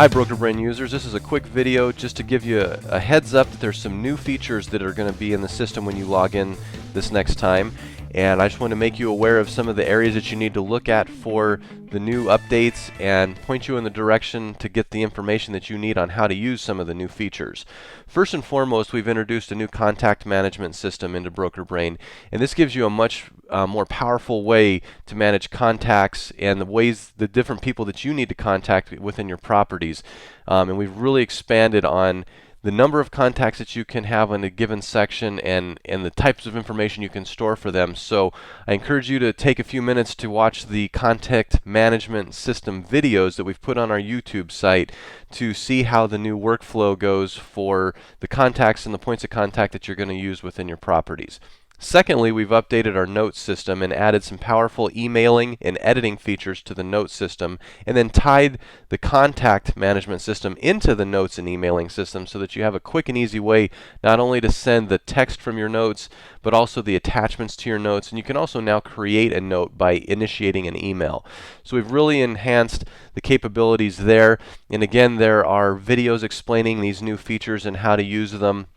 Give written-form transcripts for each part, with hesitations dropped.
Hi Broker Brain users, this is a quick video just to give you a heads up that there's some new features that are going to be in the system when you log in this next time. And I just want to make you aware of some of the areas that you need to look at for the new updates and point you in the direction to get the information that you need on how to use some of the new features. First and foremost, we've introduced a new contact management system into Broker Brain, and this gives you a much more powerful way to manage contacts and the different people that you need to contact within your properties. And we've really expanded on the number of contacts that you can have in a given section and the types of information you can store for them. So I encourage you to take a few minutes to watch the contact management system videos that we've put on our YouTube site to see how the new workflow goes for the contacts and the points of contact that you're going to use within your properties. Secondly, we've updated our notes system and added some powerful emailing and editing features to the notes system, and then tied the contact management system into the notes and emailing system so that you have a quick and easy way not only to send the text from your notes, but also the attachments to your notes. And you can also now create a note by initiating an email. So we've really enhanced the capabilities there. And again, there are videos explaining these new features and how to use them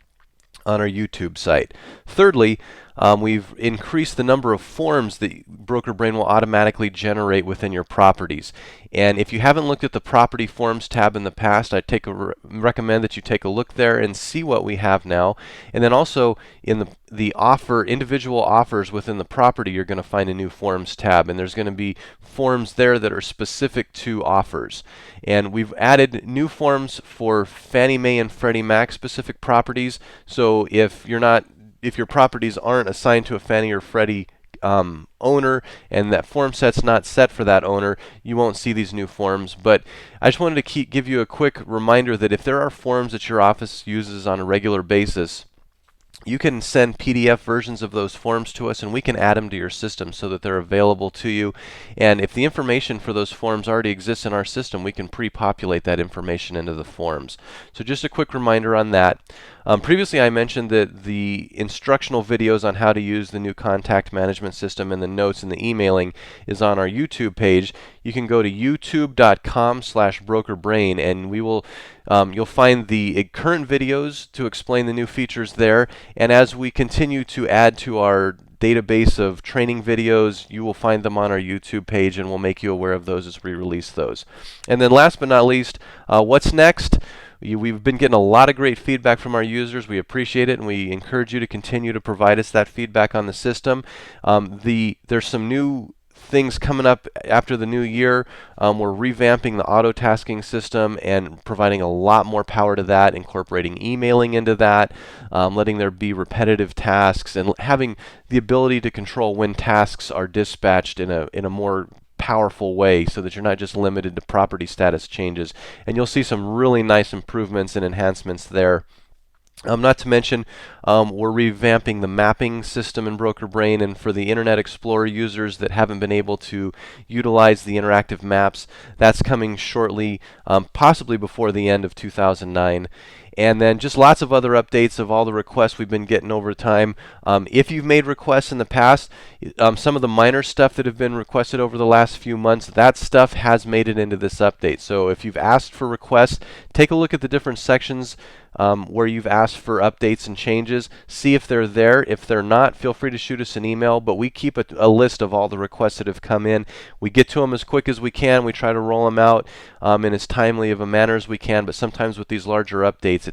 on our YouTube site. Thirdly, we've increased the number of forms that Broker Brain will automatically generate within your properties. And if you haven't looked at the Property Forms tab in the past, I recommend that you take a look there and see what we have now. And then also in the individual offers within the property, you're going to find a new Forms tab, and there's going to be forms there that are specific to offers. And we've added new forms for Fannie Mae and Freddie Mac specific properties. So if your properties aren't assigned to a Fannie or Freddie owner, and that form set's not set for that owner, you won't see these new forms. But I just wanted to give you a quick reminder that if there are forms that your office uses on a regular basis, you can send PDF versions of those forms to us, and we can add them to your system so that they're available to you. And if the information for those forms already exists in our system, we can pre-populate that information into the forms. So just a quick reminder on that. Previously I mentioned that the instructional videos on how to use the new contact management system and the notes and the emailing is on our YouTube page. You can go to youtube.com/brokerbrain, and you'll find the current videos to explain the new features there. And as we continue to add to our database of training videos, you will find them on our YouTube page, and we'll make you aware of those as we release those. And then last but not least, what's next? We've been getting a lot of great feedback from our users. We appreciate it, and we encourage you to continue to provide us that feedback on the system. There's some new things coming up after the new year. We're revamping the auto tasking system and providing a lot more power to that, incorporating emailing into that, letting there be repetitive tasks, and having the ability to control when tasks are dispatched in a more powerful way, so that you're not just limited to property status changes. And you'll see some really nice improvements and enhancements there. Not to mention, we're revamping the mapping system in Broker Brain, and for the Internet Explorer users that haven't been able to utilize the interactive maps, that's coming shortly, possibly before the end of 2009. And then just lots of other updates of all the requests we've been getting over time. If you've made requests in the past, some of the minor stuff that have been requested over the last few months, that stuff has made it into this update. So if you've asked for requests, take a look at the different sections where you've asked for updates and changes. See if they're there. If they're not, feel free to shoot us an email, but we keep a list of all the requests that have come in. We get to them as quick as we can. We try to roll them out in as timely of a manner as we can, but sometimes with these larger updates,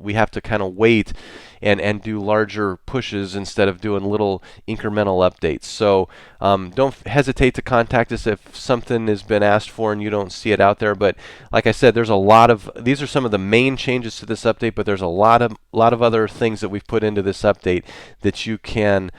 we have to kind of wait and do larger pushes instead of doing little incremental updates. So don't hesitate to contact us if something has been asked for and you don't see it out there. But like I said, there's a lot of these are some of the main changes to this update, but there's a lot of other things that we've put into this update that you can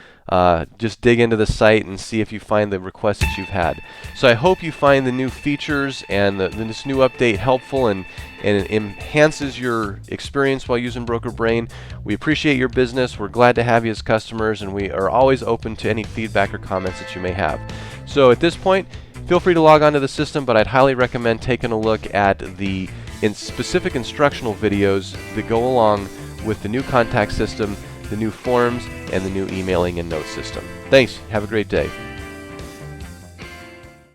just dig into the site and see if you find the requests that you've had. So I hope you find the new features and this new update helpful and it enhances your experience while using Broker Brain. We appreciate your business. We're glad to have you as customers, and we are always open to any feedback or comments that you may have. So at this point, feel free to log on to the system, but I'd highly recommend taking a look at the specific instructional videos that go along with the new contact system, the new forms, and the new emailing and note system. Thanks. Have a great day.